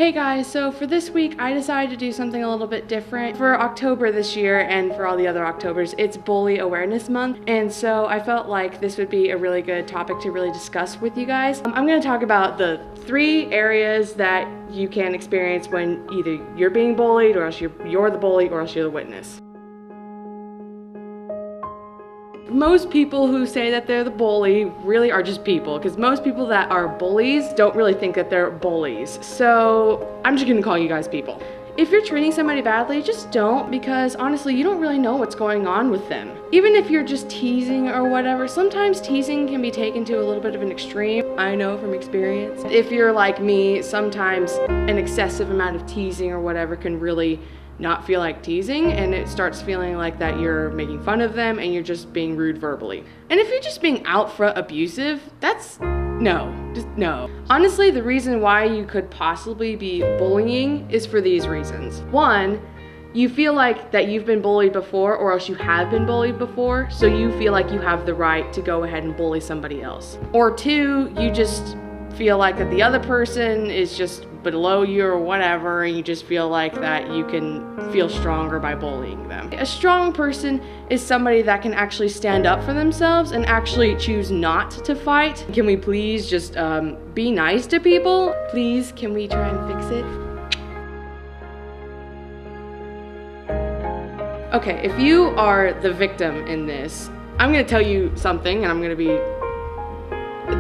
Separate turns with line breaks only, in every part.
Hey guys, so for this week I decided to do something a little bit different. For October this year and for all the other Octobers, it's Bully Awareness Month, and so I felt like this would be a really good topic to really discuss with you guys. I'm going to talk about the 3 areas that you can experience when either you're being bullied, or else you're the bully, or else you're the witness. Most people who say that they're the bully really are just people, because most people that are bullies don't really think that they're bullies. So I'm just gonna call you guys people. If you're treating somebody badly, just don't, because honestly, you don't really know what's going on with them. Even if you're just teasing or whatever, sometimes teasing can be taken to a little bit of an extreme. I know from experience. If you're like me, sometimes an excessive amount of teasing or whatever can really not feel like teasing, and it starts feeling like that you're making fun of them and you're just being rude verbally. And if you're just being out front abusive, that's just no. Honestly, the reason why you could possibly be bullying is for these reasons. 1, you feel like that you've been bullied before, or else you have been bullied before, so you feel like you have the right to go ahead and bully somebody else. Or 2, you just feel like that the other person is just below you or whatever, and you just feel like that you can feel stronger by bullying them. A strong person is somebody that can actually stand up for themselves and actually choose not to fight. Can we please just be nice to people? Please, can we try and fix it? Okay, if you are the victim in this, I'm gonna tell you something, and I'm gonna be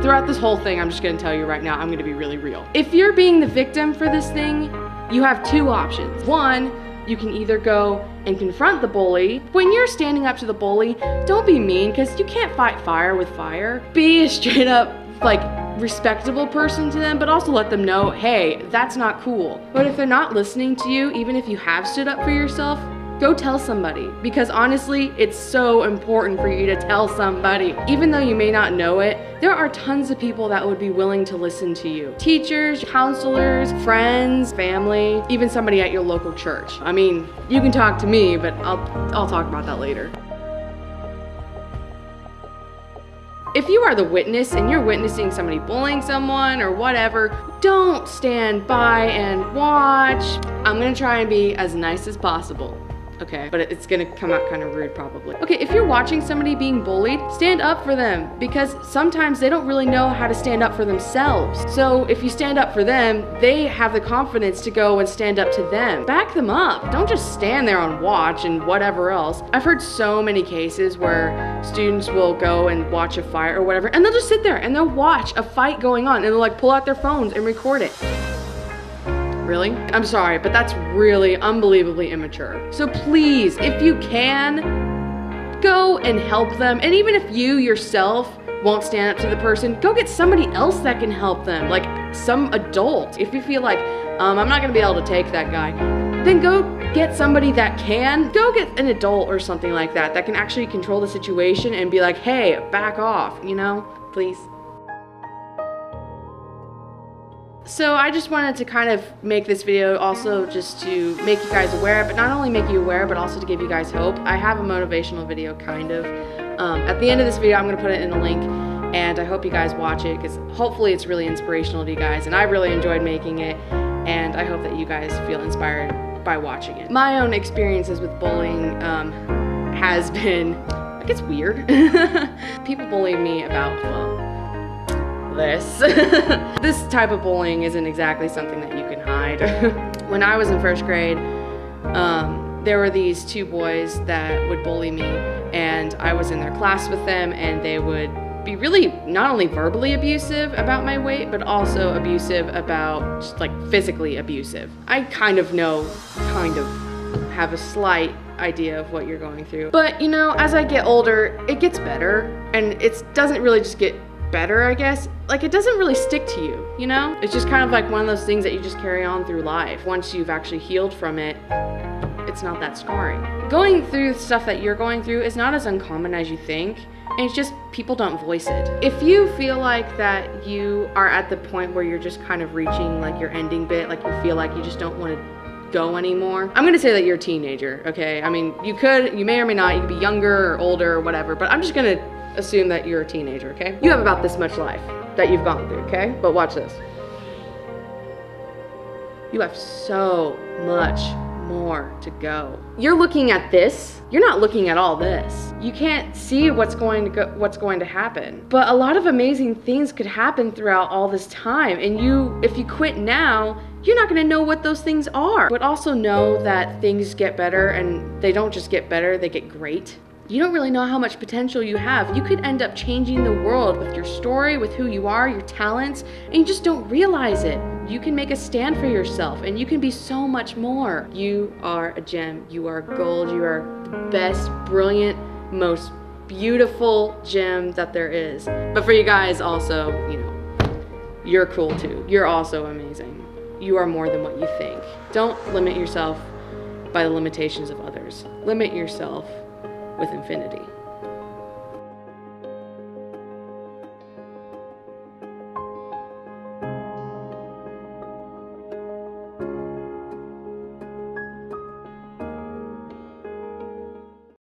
throughout this whole thing, I'm just gonna tell you right now, I'm gonna be really real. If you're being the victim for this thing, you have 2 options. 1, you can either go and confront the bully. When you're standing up to the bully, don't be mean, because you can't fight fire with fire. Be a straight up, respectable person to them, but also let them know, hey, that's not cool. But if they're not listening to you, even if you have stood up for yourself, go tell somebody, because honestly, it's so important for you to tell somebody. Even though you may not know it, there are tons of people that would be willing to listen to you. Teachers, counselors, friends, family, even somebody at your local church. I mean, you can talk to me, but I'll talk about that later. If you are the witness and you're witnessing somebody bullying someone or whatever, don't stand by and watch. I'm gonna try and be as nice as possible. Okay, but it's gonna come out kind of rude probably. Okay, if you're watching somebody being bullied, stand up for them, because sometimes they don't really know how to stand up for themselves. So if you stand up for them, they have the confidence to go and stand up to them. Back them up. Don't just stand there and watch and whatever else. I've heard so many cases where students will go and watch a fight or whatever, and they'll just sit there and they'll watch a fight going on, and they'll pull out their phones and record it. Really? I'm sorry, but that's really unbelievably immature. So please, if you can, go and help them. And even if you yourself won't stand up to the person, go get somebody else that can help them, like some adult. If you feel like, I'm not gonna be able to take that guy, then go get somebody that can. Go get an adult or something like that that can actually control the situation and be like, hey, back off, please. So I just wanted to kind of make this video also just to make you guys aware, but not only make you aware, but also to give you guys hope. I have a motivational video, kind of. At the end of this video, I'm gonna put it in a link, and I hope you guys watch it, because hopefully it's really inspirational to you guys, and I really enjoyed making it, and I hope that you guys feel inspired by watching it. My own experiences with bullying has been, it gets weird. People bully me about, this. This type of bullying isn't exactly something that you can hide. When I was in 1st grade, there were these 2 boys that would bully me, and I was in their class with them, and they would be really not only verbally abusive about my weight, but also abusive about just physically abusive. I kind of have a slight idea of what you're going through. But as I get older, it gets better, and it doesn't really just get better, I guess. It doesn't really stick to you, It's just kind of one of those things that you just carry on through life. Once you've actually healed from it, it's not that scarring. Going through stuff that you're going through is not as uncommon as you think, and it's just people don't voice it. If you feel like that you are at the point where you're just kind of reaching your ending bit, you feel like you just don't want to go anymore, I'm gonna say that you're a teenager, okay? I mean, you may or may not, you could be younger or older or whatever, but I'm just gonna assume that you're a teenager, okay? You have about this much life that you've gone through, okay? But watch this. You have so much more to go. You're looking at this, you're not looking at all this. You can't see what's going to happen. But a lot of amazing things could happen throughout all this time, and if you quit now, you're not gonna know what those things are. But also know that things get better, and they don't just get better, they get great. You don't really know how much potential you have. You could end up changing the world with your story, with who you are, your talents, and you just don't realize it. You can make a stand for yourself, and you can be so much more. You are a gem. You are gold. You are the best, brilliant, most beautiful gem that there is. But for you guys also, you're cool too. You're also amazing. You are more than what you think. Don't limit yourself by the limitations of others. Limit yourself with infinity.